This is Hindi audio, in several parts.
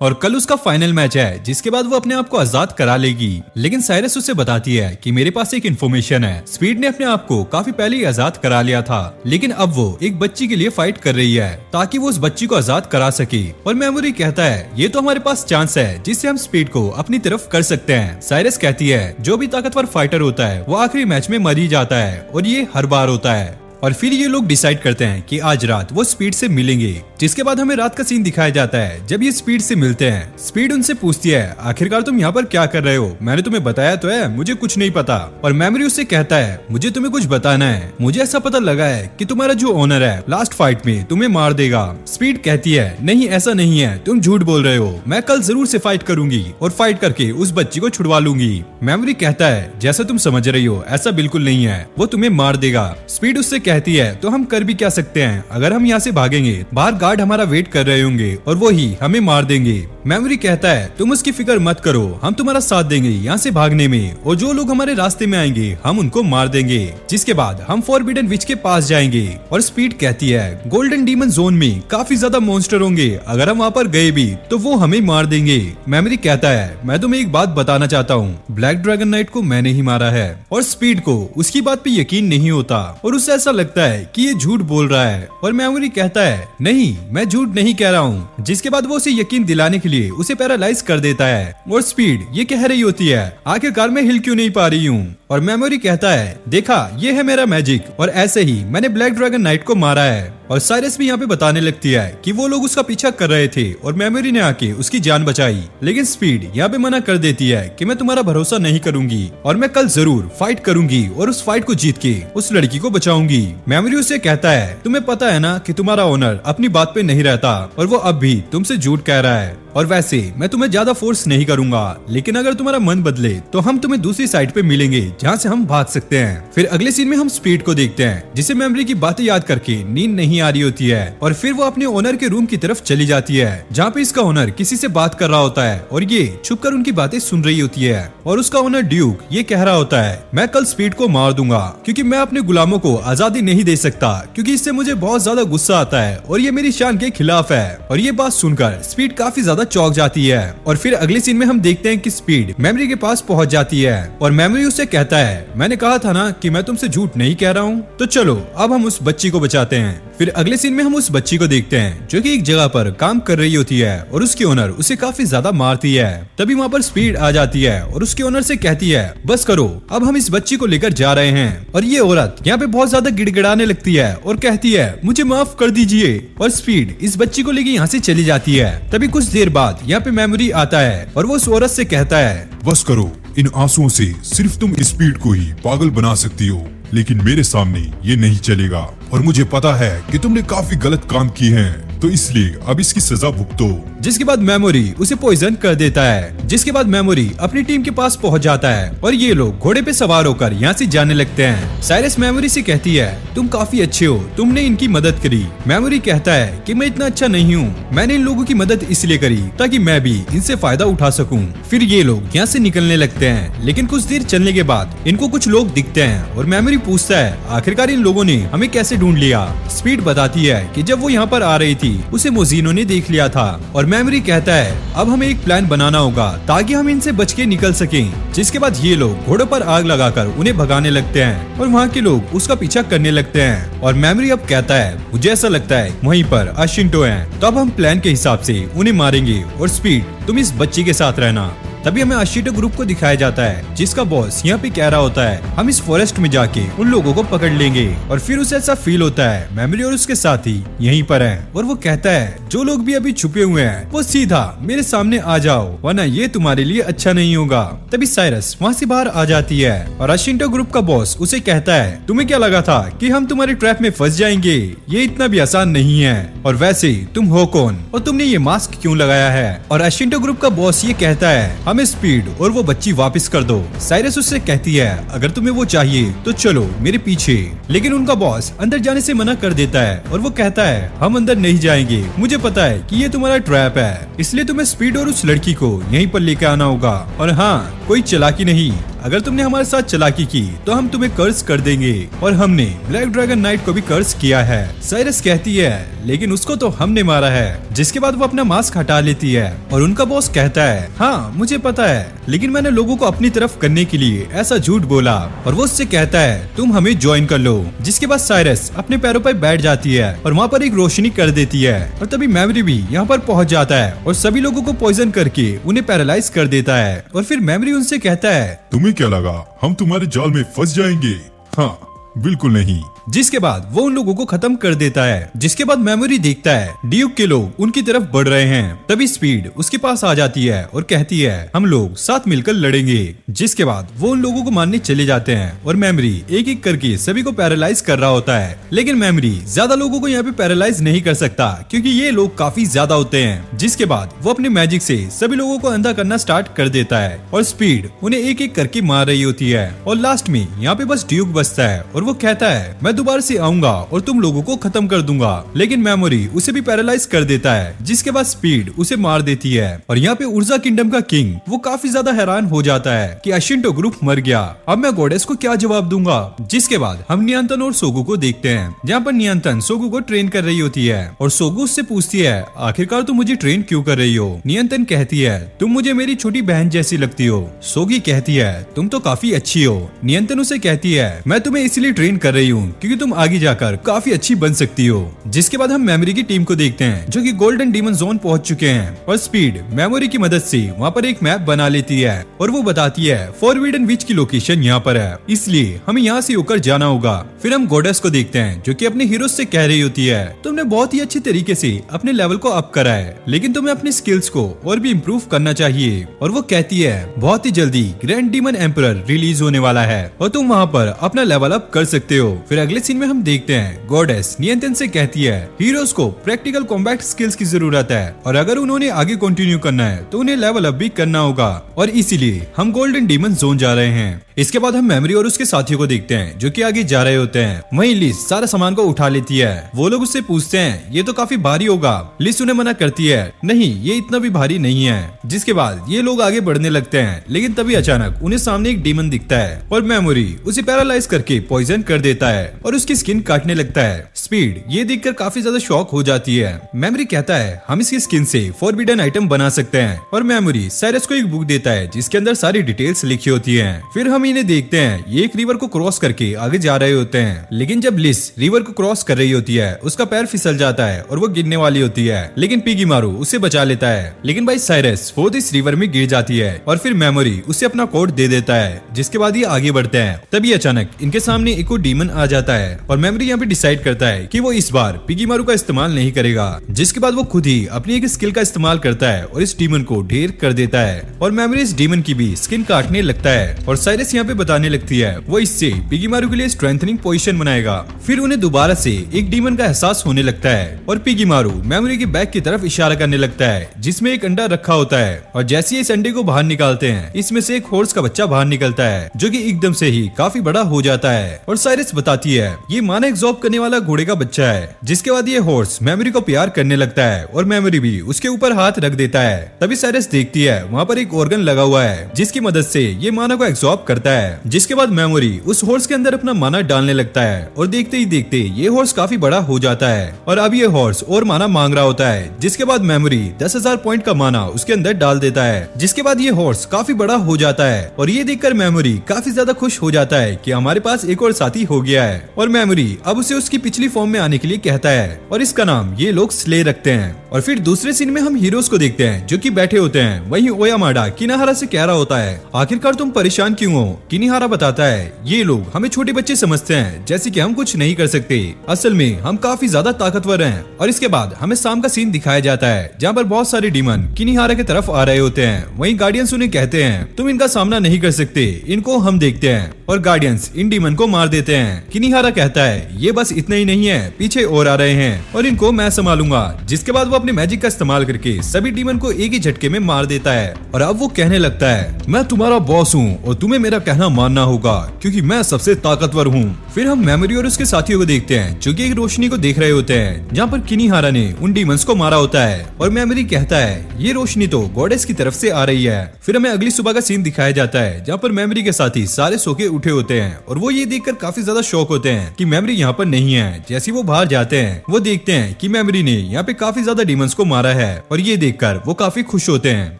और कल उसका फाइनल मैच है जिसके बाद वो अपने आप को आजाद करा लेगी। लेकिन साइरस उसे बताती है कि मेरे पास एक इन्फॉर्मेशन है, स्पीड ने अपने आप को काफी पहले ही आजाद करा लिया था, लेकिन अब वो एक बच्ची के लिए फाइट कर रही है ताकि वो उस बच्ची को आजाद करा सके। और मेमोरी कहता है ये तो हमारे पास चांस है जिससे हम स्पीड को अपनी तरफ कर सकते हैं। साइरस कहती है जो भी ताकतवर फाइटर होता है वो आखिरी मैच में मर ही जाता है और ये हर बार होता है। और फिर ये लोग डिसाइड करते हैं कि आज रात वो स्पीड से मिलेंगे, जिसके बाद हमें रात का सीन दिखाया जाता है जब ये स्पीड से मिलते हैं। स्पीड उनसे पूछती है आखिरकार तुम यहाँ पर क्या कर रहे हो, मैंने तुम्हें बताया तो है मुझे कुछ नहीं पता। और मेमोरी उससे कहता है मुझे तुम्हें कुछ बताना है, मुझे ऐसा पता लगा है कि तुम्हारा जो ओनर है लास्ट फाइट में तुम्हें मार देगा। स्पीड कहती है नहीं ऐसा नहीं है, तुम झूठ बोल रहे हो, मैं कल जरूर से फाइट करूंगी और फाइट करके उस बच्ची को छुड़वा लूंगी। मेमोरी कहता है जैसा तुम समझ रही हो ऐसा बिल्कुल नहीं है, वो तुम्हें मार देगा। स्पीड उससे कहती है तो हम कर भी क्या सकते हैं, अगर हम यहाँ से भागेंगे बाहर गार्ड हमारा वेट कर रहे होंगे और वो ही हमें मार देंगे। मेमोरी कहता है तुम उसकी फिक्र मत करो, हम तुम्हारा साथ देंगे यहाँ से भागने में, और जो लोग हमारे रास्ते में आएंगे हम उनको मार देंगे, जिसके बाद हम फॉरबिडन विच के पास जाएंगे। और स्पीड कहती है गोल्डन डीमन जोन में काफी ज्यादा मॉन्स्टर होंगे, अगर हम वहाँ पर गए भी तो वो हमें मार देंगे। मेमोरी कहता है मैं तुम्हें एक बात बताना चाहता हूँ, ब्लैक ड्रैगन नाइट को मैंने ही मारा है। और स्पीड को उसकी बात पे यकीन नहीं होता और उसे ऐसा लगता है कि ये झूठ बोल रहा है। और मेमोरी कहता है नहीं मैं झूठ नहीं कह रहा हूँ, जिसके बाद वो उसे यकीन दिलाने के लिए उसे पैरालाइज कर देता है। और स्पीड ये कह रही होती है आखिरकार मैं हिल क्यों नहीं पा रही हूँ। और मेमोरी कहता है देखा ये है मेरा मैजिक, और ऐसे ही मैंने ब्लैक ड्रैगन नाइट को मारा है। और साइरस भी यहाँ पे बताने लगती है कि वो लोग उसका पीछा कर रहे थे और मेमोरी ने आके उसकी जान बचाई। लेकिन स्पीड यहाँ पे मना कर देती है कि मैं तुम्हारा भरोसा नहीं करूंगी और मैं कल जरूर फाइट करूंगी और उस फाइट को जीत के उस लड़की को बचाऊंगी। मेमोरी उसे कहता है तुम्हें पता है ना कि तुम्हारा ओनर अपनी बात पे नहीं रहता और वो अब भी तुमसे झूठ कह रहा है, और वैसे मैं तुम्हें ज्यादा फोर्स नहीं करूंगा, लेकिन अगर तुम्हारा मन बदले तो हम तुम्हें दूसरी साइड पे मिलेंगे जहाँ से हम भाग सकते हैं। फिर अगले सीन में हम स्पीड को देखते हैं जिसे मेमोरी की बातें याद करके नींद नहीं आ रही होती है, और फिर वो अपने ओनर के रूम की तरफ चली जाती है जहाँ पे इसका ओनर किसी से बात कर रहा होता है और ये छुपकर उनकी बातें सुन रही होती है। और उसका ओनर ड्यूक ये कह रहा होता है मैं कल स्पीड को मार दूंगा क्योंकि मैं अपने गुलामों को आजादी नहीं दे सकता, क्योंकि इससे मुझे बहुत ज्यादा गुस्सा आता है और ये मेरी शान के खिलाफ है। और ये बात सुनकर स्पीड काफी ज्यादा चौंक जाती है। और फिर अगले सीन में हम देखते हैं कि स्पीड मेमोरी के पास पहुंच जाती है और मेमोरी उसे कहता है मैंने कहा था ना कि मैं तुमसे झूठ नहीं कह रहा हूँ, तो चलो अब हम उस बच्ची को बचाते हैं। फिर अगले सीन में हम उस बच्ची को देखते हैं जो कि एक जगह पर काम कर रही होती है और उसकी ओनर उसे काफी ज्यादा मारती है। तभी वहाँ पर स्पीड आ जाती है और उसके ओनर से कहती है बस करो, अब हम इस बच्ची को लेकर जा रहे हैं। और ये औरत यहाँ पे बहुत ज्यादा गिड़गिड़ाने लगती है और कहती है मुझे माफ कर दीजिए। और स्पीड इस बच्ची को लेकर यहाँ से चली जाती है। तभी कुछ देर बाद यहाँ पे मेमोरी आता है और वो उस औरत से कहता है बस करो, इन आंसुओं से सिर्फ तुम स्पीड को ही पागल बना सकती हो, लेकिन मेरे सामने ये नहीं चलेगा। और मुझे पता है कि तुमने काफी गलत काम किए हैं, तो इसलिए अब इसकी सजा भुगतो। जिसके बाद मेमोरी उसे पॉइजन कर देता है। जिसके बाद मेमोरी अपनी टीम के पास पहुंच जाता है और ये लोग घोड़े पे सवार होकर यहाँ से जाने लगते हैं। साइरस मेमोरी से कहती है तुम काफी अच्छे हो, तुमने इनकी मदद करी। मेमोरी कहता है कि मैं इतना अच्छा नहीं हूँ, मैंने इन लोगों की मदद इसलिए करी ताकि मैं भी इनसे फायदा उठा सकूँ। फिर ये लोग यहाँ से निकलने लगते हैं, लेकिन कुछ देर चलने के बाद इनको कुछ लोग दिखते हैं और मेमोरी पूछता है आखिरकार इन लोगों ने हमें कैसे ढूंढ लिया। स्पीड बताती है कि जब वो यहाँ पर आ रही थी उसे मोजीनो ने देख लिया था। और मेमोरी कहता है अब हमें एक प्लान बनाना होगा ताकि हम इनसे बच के निकल सकें। जिसके बाद ये लोग घोड़ों पर आग लगाकर उन्हें भगाने लगते हैं और वहाँ के लोग उसका पीछा करने लगते हैं। और मेमोरी अब कहता है मुझे ऐसा लगता है वहीं पर अशिंटो है, तो अब हम प्लान के हिसाब से उन्हें मारेंगे और स्पीड तुम इस बच्ची के साथ रहना। तभी हमें अशिटो ग्रुप को दिखाया जाता है जिसका बॉस यहाँ पे कह रहा होता है हम इस फॉरेस्ट में जाके उन लोगों को पकड़ लेंगे। और फिर उसे ऐसा फील होता है मेमोरी और उसके साथी यहीं पर हैं और वो कहता है जो लोग भी अभी छुपे हुए हैं वो सीधा मेरे सामने आ जाओ, वरना ये तुम्हारे लिए अच्छा नहीं होगा। तभी साइरस वहाँ से बाहर आ जाती है और अशिटो ग्रुप का बॉस उसे कहता है तुम्हें क्या लगा था कि हम तुम्हारे ट्रैप में फंस जाएंगे, ये इतना भी आसान नहीं है, और वैसे तुम हो कौन और तुमने ये मास्क क्यों लगाया है। और अशिटो ग्रुप का बॉस ये कहता है हमें स्पीड और वो बच्ची वापस कर दो। साइरस उससे कहती है अगर तुम्हें वो चाहिए तो चलो मेरे पीछे, लेकिन उनका बॉस अंदर जाने से मना कर देता है और वो कहता है हम अंदर नहीं जाएंगे, मुझे पता है कि ये तुम्हारा ट्रैप है, इसलिए तुम्हें स्पीड और उस लड़की को यहीं पर लेकर आना होगा। और हाँ, कोई चालाकी नहीं, अगर तुमने हमारे साथ चालाकी की तो हम तुम्हें कर्ज कर देंगे और हमने ब्लैक ड्रैगन नाइट को भी कर्ज किया है। साइरस कहती है लेकिन उसको तो हमने मारा है। जिसके बाद वो अपना मास्क हटा लेती है और उनका बॉस कहता है हाँ मुझे पता है, लेकिन मैंने लोगों को अपनी तरफ करने के लिए ऐसा झूठ बोला। और वो उससे कहता है तुम हमें ज्वाइन कर लो। जिसके बाद साइरस अपने पैरों पर बैठ जाती है और वहाँ पर एक रोशनी कर देती है और तभी मेमोरी भी यहाँ पर पहुँच जाता है और सभी लोगों को पॉइजन करके उन्हें पैरालाइज कर देता है। और फिर मेमोरी उनसे कहता है तुम्हें क्या लगा हम तुम्हारे जाल में फंस जाएंगे? हाँ बिल्कुल नहीं। जिसके बाद वो उन लोगों को खत्म कर देता है। जिसके बाद मेमोरी देखता है ड्यूक के लोग उनकी तरफ बढ़ रहे हैं। तभी स्पीड उसके पास आ जाती है और कहती है हम लोग साथ मिलकर लड़ेंगे। जिसके बाद वो उन लोगों को मारने चले जाते हैं और मेमोरी एक एक करके सभी को पैरालाइज कर रहा होता है। लेकिन मेमोरी ज्यादा लोगों को यहाँ पे पैरालाइज नहीं कर सकता क्योंकि ये लोग काफी ज्यादा होते हैं। जिसके बाद वो अपने मैजिक से सभी लोगों को अंधा करना स्टार्ट कर देता है और स्पीड उन्हें एक एक करके मार रही होती है। और लास्ट में यहाँ पे बस ड्यूक बचता है और वो कहता है मैं दोबारा से आऊंगा और तुम लोगों को खत्म कर दूंगा। लेकिन मेमोरी उसे भी पैरालाइज कर देता है। जिसके बाद स्पीड उसे मार देती है और यहाँ पे उर्जा किंगडम का किंग वो काफी ज्यादा हैरान हो जाता है कि अशिंटो ग्रुप मर गया, अब मैं गॉडेस को क्या जवाब दूंगा। जिसके बाद हम नियंत्रण और सोगू को देखते हैं जहाँ पर नियंत्रण सोगू को ट्रेन कर रही होती है और सोगू उससे पूछती है आखिरकार तुम मुझे ट्रेन क्यों कर रही हो। नियंत्रण कहती है तुम मुझे मेरी छोटी बहन जैसी लगती हो। सोगी कहती है तुम तो काफी अच्छी हो। नियंत्रण उसे कहती है मैं तुम्हें इसलिए ट्रेन कर रही हूँ क्योंकि तुम आगे जाकर काफी अच्छी बन सकती हो। जिसके बाद हम मेमोरी की टीम को देखते हैं जो कि गोल्डन डीमन जोन पहुंच चुके हैं और स्पीड मेमोरी की मदद से वहां पर एक मैप बना लेती है और वो बताती है फॉरबिडन विच की लोकेशन यहाँ पर है, इसलिए हमें यहाँ से होकर जाना होगा। फिर हम गॉडेस को देखते हैं जो कि अपने हीरो से कह रही होती है तुमने बहुत ही अच्छी तरीके से अपने लेवल को अप करा है, लेकिन तुम्हें अपनी स्किल्स को और भी इम्प्रूव करना चाहिए। और वो कहती है बहुत ही जल्दी ग्रैंड डीमन एम्परर रिलीज होने वाला है और तुम वहाँ पर अपना लेवल अप कर सकते हो। फिर अगले सीन में हम देखते हैं गॉडेस नियंत्रण से कहती है हीरोज को प्रैक्टिकल कॉम्बैट स्किल्स की जरूरत है और अगर उन्होंने आगे कंटिन्यू करना है तो उन्हें लेवल अप भी करना होगा और इसीलिए हम गोल्डन डीमन जोन जा रहे हैं। इसके बाद हम मेमोरी और उसके साथियों को देखते हैं जो कि आगे जा रहे होते हैं। वहीं लिस सारा सामान को उठा लेती है। वो लोग उससे पूछते हैं ये तो काफी भारी होगा। लिस उन्हें मना करती है नहीं ये इतना भी भारी नहीं है। जिसके बाद ये लोग आगे बढ़ने लगते हैं लेकिन तभी अचानक उन्हें सामने एक डीमन दिखता है और मेमोरी उसे पैरालाइज करके पॉइजन कर देता है और उसकी स्किन काटने लगता है। स्पीड ये देखकर काफी ज्यादा शॉक हो जाती है। मेमोरी कहता है हम इसकी स्किन से फॉरबिडन आइटम बना सकते हैं और मेमोरी साइरस को एक बुक देता है जिसके अंदर सारी डिटेल्स लिखी होती है। फिर हम इन्हें देखते हैं ये एक रिवर को क्रॉस करके आगे जा रहे होते हैं, लेकिन जब लिस रिवर को क्रॉस कर रही होती है उसका पैर फिसल जाता है और वो गिरने वाली होती है, लेकिन पिगीमारू उसे बचा लेता है। लेकिन भाई साइरस खुद इस रिवर में गिर जाती है और फिर मेमोरी उसे अपना कोड दे देता है। जिसके बाद ये आगे बढ़ते हैं तभी अचानक इनके सामने एक और डीमन आ जाता है और मेमोरी यहाँ पे डिसाइड करता है कि वो इस बार पिगीमारू का इस्तेमाल नहीं करेगा। जिसके बाद वो खुद ही अपनी एक स्किल का इस्तेमाल करता है और इस डीमन को ढेर कर देता है और मेमोरी इस डीमन की भी स्किन काटने लगता है और साइरस यहाँ पे बताने लगती है वो इससे पिगीमारू के लिए स्ट्रेंथनिंग पोजीशन बनाएगा। फिर उन्हें दोबारा से एक डीमन का एहसास होने लगता है और पिगीमारू मेमोरी के बैग की तरफ इशारा करने लगता है जिसमें एक अंडा रखा होता है और जैसे ही इस अंडे को बाहर निकालते हैं इसमें से एक हॉर्स का बच्चा बाहर निकलता है जो कि एकदम से ही काफी बड़ा हो जाता है और साइरस बताती है ये माना एग्जॉर्ब करने वाला घोड़े का बच्चा है। जिसके बाद ये हॉर्स मेमोरी को प्यार करने लगता है और मेमोरी भी उसके ऊपर हाथ रख देता है। तभी साइरस देखती है वहाँ पर एक ऑर्गन लगा हुआ है जिसकी मदद से ये माना को एग्जॉर्ब करता है। जिसके बाद मेमोरी उस हॉर्स के अंदर अपना माना डालने लगता है और देखते ही देखते ये हॉर्स काफी बड़ा हो जाता है और अब ये हॉर्स और माना मांग रहा होता है। जिसके बाद मेमोरी 10,000 पॉइंट का माना उसके अंदर डाल देता है। जिसके बाद ये हॉर्स काफी बड़ा हो जाता है और ये देखकर मेमोरी काफी ज्यादा खुश हो जाता है कि हमारे पास एक और साथी हो गया है और मेमोरी अब उसे उसकी पिछली फॉर्म में आने के लिए कहता है और इसका नाम ये लोग स्ले रखते हैं। और फिर दूसरे सीन में हम हीरोज को देखते हैं जो कि बैठे होते हैं। वहीं ओयामाडा किनाहारा से कह रहा होता है आखिरकार तुम परेशान क्यों हो। किनाहारा बताता है ये लोग हमें छोटे बच्चे समझते हैं जैसे कि हम कुछ नहीं कर सकते, असल में हम काफी ज्यादा ताकतवर हैं। और इसके बाद हमें शाम का सीन दिखाया जाता है जहाँ पर बहुत सारे डीमन किनाहारा की तरफ आ रहे होते हैं। वहीं गार्डियंस उन्हें कहते हैं तुम इनका सामना नहीं कर सकते, इनको हम देखते हैं और गार्डियंस इन डीमन को मार देते हैं। किनाहारा किनिहारा कहता है ये बस इतना ही नहीं है, पीछे और आ रहे हैं और इनको मैं संभालूंगा। जिसके बाद वो अपने मैजिक का इस्तेमाल करके सभी डीमन को एक ही झटके में मार देता है और अब वो कहने लगता है मैं तुम्हारा बॉस हूँ और तुम्हें मेरा कहना मानना होगा क्योंकि मैं सबसे ताकतवर हूँ। फिर हम मेमोरी और उसके साथियों को देखते हैं जो कि एक रोशनी को देख रहे होते हैं जहाँ पर किनिहारा ने उन डीमंस को मारा होता है और मेमोरी कहता है ये रोशनी तो गॉडेस की तरफ से आ रही है। फिर हमें अगली सुबह का सीन दिखाया जाता है जहाँ पर मेमोरी के साथी सारे सो के उठे होते हैं और वो ये देखकर काफी ज्यादा शॉक होते हैं कि मेमोरी यहाँ पर नहीं है। जैसे वो बाहर जाते हैं वो देखते हैं कि मेमोरी ने यहाँ पे काफी ज्यादा डीमंस को मारा है और ये देखकर वो काफी खुश होते हैं।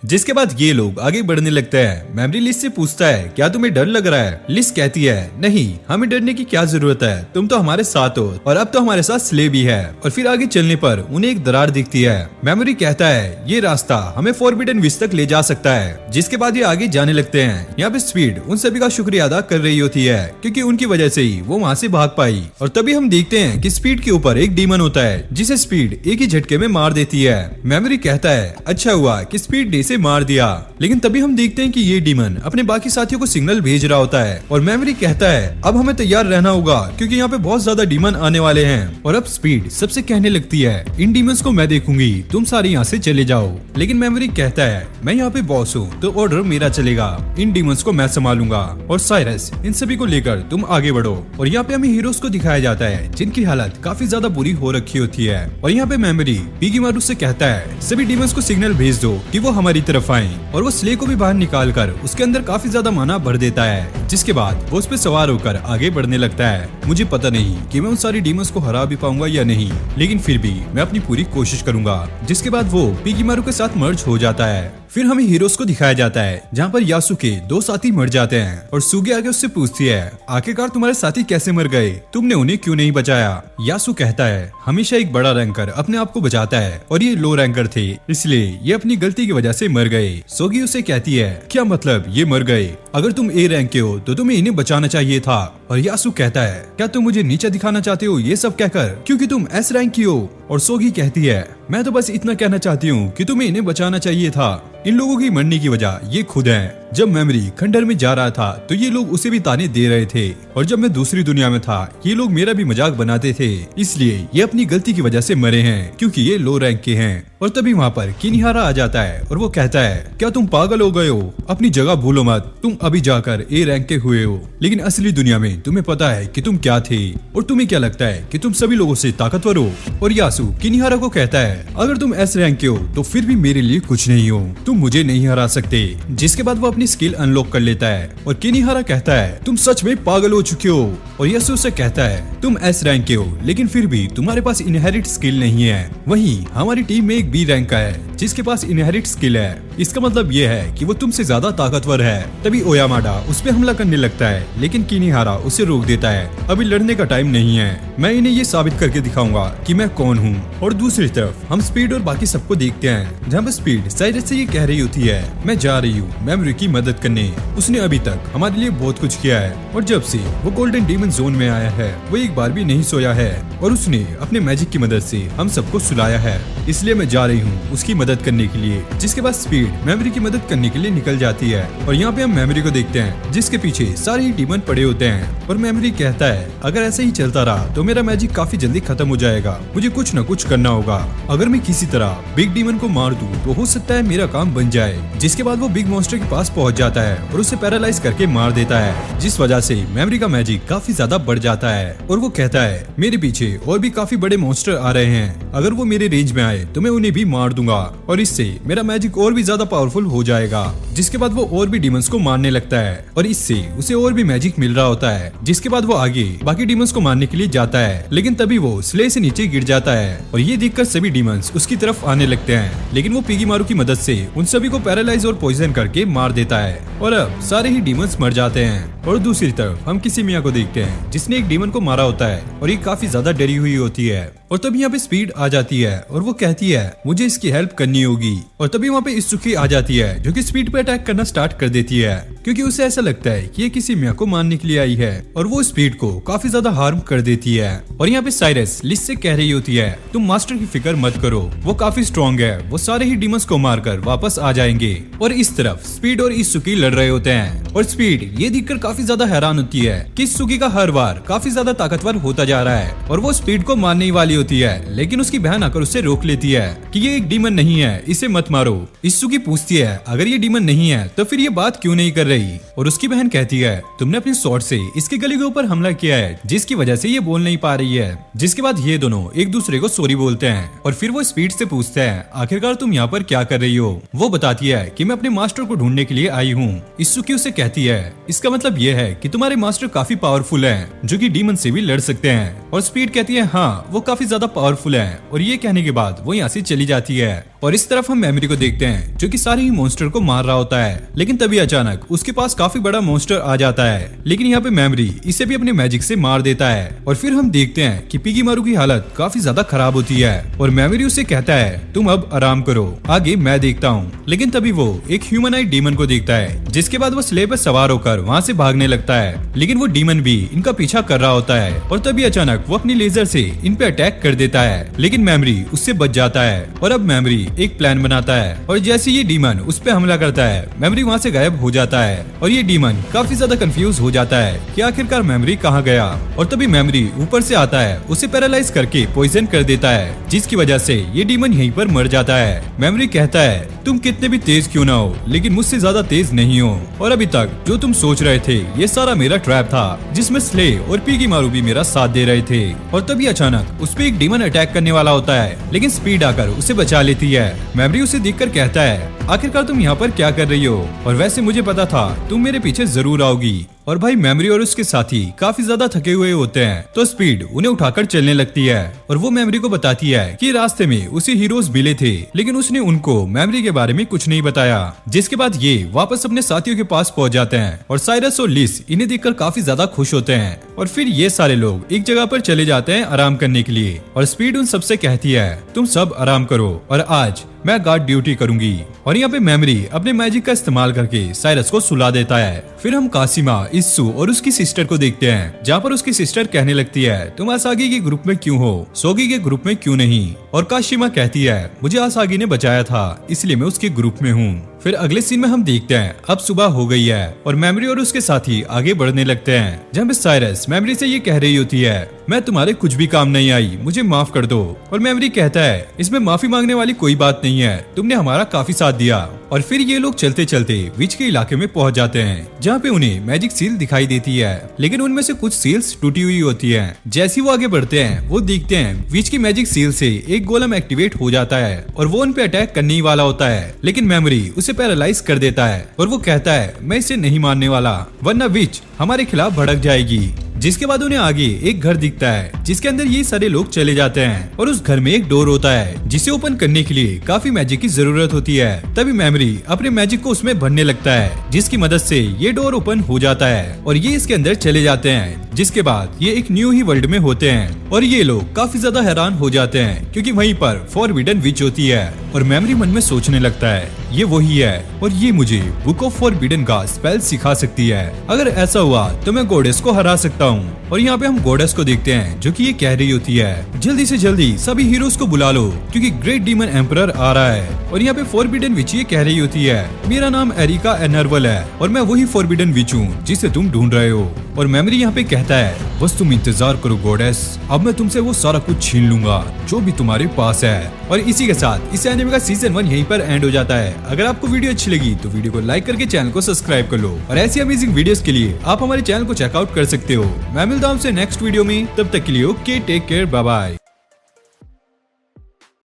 जिसके बाद ये लोग आगे बढ़ने लगते हैं। मेमोरी लिस से पूछता है क्या तुम्हें डर लग रहा है? लिस कहती है नहीं, हमें डरने की क्या जरूरत है, तुम तो हमारे साथ हो और अब तो हमारे साथ स्लेव भी है। और फिर आगे चलने पर उन्हें एक दरार दिखती है। मेमोरी कहता है ये रास्ता हमें फॉरबिडन विश तक ले जा सकता है। जिसके बाद ये आगे जाने लगते हैं। यहाँ पे स्पीड उन सभी का शुक्रिया अदा कर रही होती है क्योंकि उनकी वजह से ही वो वहाँ से भाग पाई। और तभी हम देखते हैं कि स्पीड के ऊपर एक डीमन होता है जिसे स्पीड एक ही झटके में मार देती है। मेमोरी कहता है अच्छा हुआ कि स्पीड ने इसे मार दिया। लेकिन तभी हम देखते हैं कि ये डीमन अपने बाकी साथियों को सिग्नल भेज रहा होता है और मेमोरी कहता है अब हमें तैयार रहना होगा क्योंकि यहाँ पे बहुत ज्यादा डीमन आने वाले हैं। और अब स्पीड सबसे कहने लगती है इन डीमंस को मैं देखूंगी, तुम सारे यहाँ से चले जाओ। लेकिन मेमोरी कहता है मैं यहाँ पे बॉस हूँ तो ऑर्डर मेरा चलेगा, इन डीमंस को मैं संभालूंगा और साइरस इन सभी को लेकर तुम आगे बढ़ो। और यहाँ पे हमें हीरोज को दिखाया जाता है जिनकी हालत काफी ज्यादा बुरी हो रखी होती है। और यहाँ पे मेमोरी पिगीमारू से कहता है सभी डीमंस को सिग्नल भेज दो कि वो हमारी तरफ आए और वो स्ले को भी बाहर निकाल कर उसके अंदर काफी ज्यादा माना भर देता है। जिसके बाद वो उस पे सवार होकर आगे बढ़ने लगता है। मुझे पता नहीं कि मैं उन सारी डीमंस को हरा भी पाऊंगा या नहीं, लेकिन फिर भी मैं अपनी पूरी कोशिश करूंगा। जिसके बाद वो पिगीमारू के साथ मर्ज हो जाता है। फिर हमें हीरोज को दिखाया जाता है जहाँ पर यासु के दो साथी मर जाते हैं और सुगे आगे उससे पूछती है आखिरकार तुम्हारे साथी कैसे मर गए, तुमने उन्हें क्यों नहीं बचाया? यासु कहता है हमेशा एक बड़ा रैंकर अपने आप को बचाता है और ये लो रैंकर थे इसलिए ये अपनी गलती की वजह से मर गए। सोगी उसे कहती है क्या मतलब ये मर गए? अगर तुम ए रैंक के हो तो तुम्हें इन्हें बचाना चाहिए था। और यासु कहता है क्या तुम मुझे नीचे दिखाना चाहते हो ये सब कहकर क्योंकि तुम एस रैंक की हो? और सोगी कहती है मैं तो बस इतना कहना चाहती हूँ कि तुम्हें इन्हें बचाना चाहिए था। इन लोगों की मरने की वजह ये खुद है। जब मेमोरी खंडहर में जा रहा था तो ये लोग उसे भी ताने दे रहे थे और जब मैं दूसरी दुनिया में था ये लोग मेरा भी मजाक बनाते थे, इसलिए ये अपनी गलती की वजह से मरे हैं क्योंकि ये लो रैंक के हैं। और तभी वहाँ पर किनिहारा आ जाता है और वो कहता है क्या तुम पागल हो गए हो? अपनी जगह भूलो मत, तुम अभी जाकर ए रैंक के हुए हो लेकिन असली दुनिया में तुम्हें पता है कि तुम क्या थे और तुम्हें क्या लगता है कि तुम सभी लोगों से ताकतवर हो? और यासु किनिहारा को कहता है अगर तुम एस रैंक के हो तो फिर भी मेरे लिए कुछ नहीं हो, तुम मुझे नहीं हरा सकते। जिसके बाद वो अपनी स्किल अनलॉक कर लेता है और किनिहारा कहता है तुम सच में पागल हो चुके हो। और यासु उसे कहता है तुम एस रैंक के हो लेकिन फिर भी तुम्हारे पास इनहेरिट स्किल नहीं है। वहीं हमारी टीम में एक बी रैंक का है जिसके पास इनहेरिट स्किल है, इसका मतलब ये है कि वो तुमसे ज्यादा ताकतवर है। तभी ओयामाडा उस पे हमला करने लगता है लेकिन किनिहारा उसे रोक देता है अभी लड़ने का टाइम नहीं है, मैं इन्हें ये साबित करके दिखाऊंगा कि मैं कौन हूँ। और दूसरी तरफ हम स्पीड और बाकी सबको देखते हैं जहाँ पर स्पीड साइरस से ये कह रही होती है मैं जा रही हूँ मेमोरी की मदद करने, उसने अभी तक हमारे लिए बहुत कुछ किया है और जब से वो गोल्डन डीमन जोन में आया है वो एक बार भी नहीं सोया है और उसने अपने मैजिक की मदद से हम सबको सुलाया है, इसलिए मैं जा रही हूँ उसकी मदद करने के लिए। जिसके बाद स्पीड मेमोरी की मदद करने के लिए निकल जाती है और यहाँ पे हम मेमोरी को देखते हैं जिसके पीछे सारे ही डीमन पड़े होते हैं और मेमोरी कहता है अगर ऐसे ही चलता रहा तो मेरा मैजिक काफी जल्दी खत्म हो जाएगा, मुझे कुछ न कुछ करना होगा। अगर मैं किसी तरह बिग डीमन को मार दूं तो हो सकता है मेरा काम बन जाए। जिसके बाद वो बिग मॉन्स्टर के पास पहुंच जाता है और उसे पैरालाइज करके मार देता है जिस वजह से मेमोरी का मैजिक काफी ज्यादा बढ़ जाता है और वो कहता है मेरे पीछे और भी काफी बड़े मॉन्स्टर आ रहे हैं, अगर वो मेरे रेंज में आए तो मैं उन्हें भी मार दूंगा और इससे मेरा मैजिक और भी ज्यादा पावरफुल हो जाएगा। जिसके बाद वो और भी डीमंस को मारने लगता है और इससे उसे और भी मैजिक मिल रहा होता है। जिसके बाद वो आगे बाकी डीमंस को मारने के लिए जाता है लेकिन तभी वो स्ले से नीचे गिर जाता है और ये देखकर सभी डीमंस उसकी तरफ आने लगते हैं लेकिन वो पिगीमारू की मदद से उन सभी को पैरालाइज और पॉइजन करके मार देता है और अब सारे ही डीमंस मर जाते हैं। और दूसरी तरफ हम किसी मिया को देखते हैं जिसने एक डीमन को मारा होता है और ये काफी ज्यादा डरी हुई होती है। और तभी यहाँ पे स्पीड आ जाती है और वो कहती है मुझे इसकी हेल्प करनी होगी। और तभी वहाँ पे इत्सुकी आ जाती है जो कि स्पीड पे अटैक करना स्टार्ट कर देती है क्योंकि उसे ऐसा लगता है कि ये किसी मिया को मारने के लिए आई है और वो स्पीड को काफी ज्यादा हार्म कर देती है। और यहाँ पे साइरस लिस से कह रही होती है तुम मास्टर की फिक्र मत करो, वो काफी स्ट्रॉन्ग है, वो सारे ही डीमंस को मारकर वापस आ जाएंगे। और इस तरफ स्पीड और इत्सुकी लड़ रहे होते हैं और स्पीड ये देखकर काफी ज्यादा हैरान होती है कि इत्सुकी का हर बार काफी ज्यादा ताकतवर होता जा रहा है और वो स्पीड को मारने ही वाली होती है, लेकिन उसकी बहन आकर उसे रोक लेती है कि ये एक डीमन नहीं है, इसे मत मारो। इत्सुकी पूछती है अगर ये डीमन नहीं है तो फिर ये बात क्यों नहीं कर रही, और उसकी बहन कहती है तुमने अपनी स्वॉर्ड से इसके गले के ऊपर हमला किया है जिसकी वजह से ये बोल नहीं पा रही है। जिसके बाद ये दोनों एक दूसरे को सॉरी बोलते हैं और फिर वो स्पीड से पूछते हैं आखिरकार तुम यहाँ पर क्या कर रही हो। वो बताती है कि मैं अपने मास्टर को ढूंढने के लिए आई हूँ। इत्सुकी उसे कहती है इसका मतलब ये है कि तुम्हारे मास्टर काफी पावरफुल हैं जो कि डीमन से भी लड़ सकते हैं। और स्पीड कहती है हाँ वो काफी ज्यादा पावरफुल है। और ये कहने के बाद वो यहाँ से चली जाती है। और इस तरफ हम मेमोरी को देखते हैं जो कि सारे ही मॉन्स्टर को मार रहा होता है, लेकिन तभी अचानक उसके पास काफी बड़ा मॉन्स्टर आ जाता है, लेकिन यहाँ पे मेमोरी इसे भी अपने मैजिक से मार देता है। और फिर हम देखते हैं कि पिगीमारू की हालत काफी ज्यादा खराब होती है और मेमोरी उसे कहता है तुम अब आराम करो, आगे मैं देखता हूँ। लेकिन तभी वो एक ह्यूमनाइड डीमन को देखता है, जिसके बाद वो स्लेब पर सवार होकर वहाँ से भागने लगता है, लेकिन वो डीमन भी इनका पीछा कर रहा होता है। और तभी अचानक वो अपनी लेजर से इन पे अटैक कर देता है, लेकिन मेमोरी उससे बच जाता है। और अब मेमोरी एक प्लान बनाता है और जैसे ये डीमन उस पे हमला करता है मेमोरी वहाँ से गायब हो जाता है। और ये डीमन काफी ज्यादा कंफ्यूज हो जाता है कि आखिरकार मेमोरी कहाँ गया। और तभी मेमोरी ऊपर से आता है, उसे पैरालाइज करके पॉइजन कर देता है, जिसकी वजह से ये डीमन यहीं पर मर जाता है। मेमोरी कहता है तुम कितने भी तेज क्यों ना हो, लेकिन मुझसे ज्यादा तेज नहीं हो, और अभी तक जो तुम सोच रहे थे ये सारा मेरा ट्रैप था जिसमें स्ले और पिगीमारू भी मेरा साथ दे रहे थे। और तभी अचानक उस पे एक डीमन अटैक करने वाला होता है, लेकिन स्पीड आकर उसे बचा लेती है। मेमोरी उसे देखकर कहता है आखिरकार तुम यहाँ पर क्या कर रही हो, और वैसे मुझे पता था तुम मेरे पीछे जरूर आओगी। और भाई मेमोरी और उसके साथी काफी ज्यादा थके हुए होते हैं, तो स्पीड उन्हें उठाकर चलने लगती है और वो मेमोरी को बताती है कि रास्ते में उसे हीरोज मिले थे, लेकिन उसने उनको मेमोरी के बारे में कुछ नहीं बताया। जिसके बाद ये वापस अपने साथियों के पास पहुंच जाते हैं और साइरस और लिस इन्हें देखकर काफी ज्यादा खुश होते हैं। और फिर ये सारे लोग एक जगह पर चले जाते हैं आराम करने के लिए, और स्पीड उन सबसे कहती है तुम सब आराम करो और आज मैं गार्ड ड्यूटी करूंगी। और यहाँ पे मेमोरी अपने मैजिक का इस्तेमाल करके साइरस को सुला देता है। फिर हम कासिमा, इत्सु और उसकी सिस्टर को देखते हैं, जहाँ पर उसकी सिस्टर कहने लगती है तुम आसागी के ग्रुप में क्यों हो, सोगी के ग्रुप में क्यों नहीं। और काशिमा कहती है मुझे आसागी ने बचाया था इसलिए मैं उसके ग्रुप में हूँ। फिर अगले सीन में हम देखते हैं अब सुबह हो गई है और मेमोरी और उसके साथी आगे बढ़ने लगते हैं, जहाँ पे साइरस मेमोरी से ये कह रही होती है मैं तुम्हारे कुछ भी काम नहीं आई, मुझे माफ कर दो। और मेमोरी कहता है इसमें माफी मांगने वाली कोई बात नहीं है, तुमने हमारा काफी साथ दिया। और फिर ये लोग चलते चलते विच के इलाके में पहुंच जाते हैं, जहाँ पे उन्हें मैजिक सील दिखाई देती है, लेकिन उनमें से कुछ सील्स टूटी हुई होती हैं। जैसे वो आगे बढ़ते हैं वो देखते हैं विच की मैजिक सील से एक गोलम एक्टिवेट हो जाता है और वो उन पे अटैक करने ही वाला होता है, लेकिन मेमोरी उसे पैरालाइज कर देता है और वो कहता है मैं इसे नहीं मानने वाला, वरना विच हमारे खिलाफ भड़क जाएगी। जिसके बाद उन्हें आगे एक घर दिखता है जिसके अंदर ये सारे लोग चले जाते हैं और उस घर में एक डोर होता है जिसे ओपन करने के लिए काफी मैजिक की जरूरत होती है। तभी मेमोरी अपने मैजिक को उसमें भरने लगता है, जिसकी मदद से ये डोर ओपन हो जाता है और ये इसके अंदर चले जाते हैं। जिसके बाद ये एक न्यू ही वर्ल्ड में होते हैं और ये लोग काफी ज्यादा हैरान हो जाते हैं क्योंकि वहीं पर फॉरबिडन विच होती है। और मेमोरी मन में सोचने लगता है ये वही है और ये मुझे बुक ऑफ फॉरबिडन का स्पेल सिखा सकती है, अगर ऐसा हुआ तो मैं गॉडेस को हरा सकता हूँ। और यहाँ पे हम गॉडेस को देखते हैं जो कि ये कह रही होती है जल्दी से जल्दी सभी हीरोज को बुला लो क्योंकि ग्रेट डीमन एम्परर आ रहा है। और यहाँ पे फॉरबिडन विच ये कह रही होती है मेरा नाम एरिका एनरवल है और मैं वही फॉरबिडन विच हूँ जिसे तुम ढूंढ रहे हो। और मेमोरी यहाँ पे कहता है बस तुम इंतजार करो गॉडेस, अब मैं तुमसे वो सारा कुछ छीन लूंगा जो भी तुम्हारे पास है। और इसी के साथ इस एनिमे का सीजन 1 यहीं पर एंड हो जाता है। अगर आपको वीडियो अच्छी लगी तो वीडियो को लाइक करके चैनल को सब्सक्राइब कर लो और ऐसी अमेजिंग वीडियोस के लिए आप हमारे चैनल को चेकआउट कर सकते हो। मैं मिलता हूं आपसे नेक्स्ट वीडियो में, तब तक के लिए okay, take care, bye bye.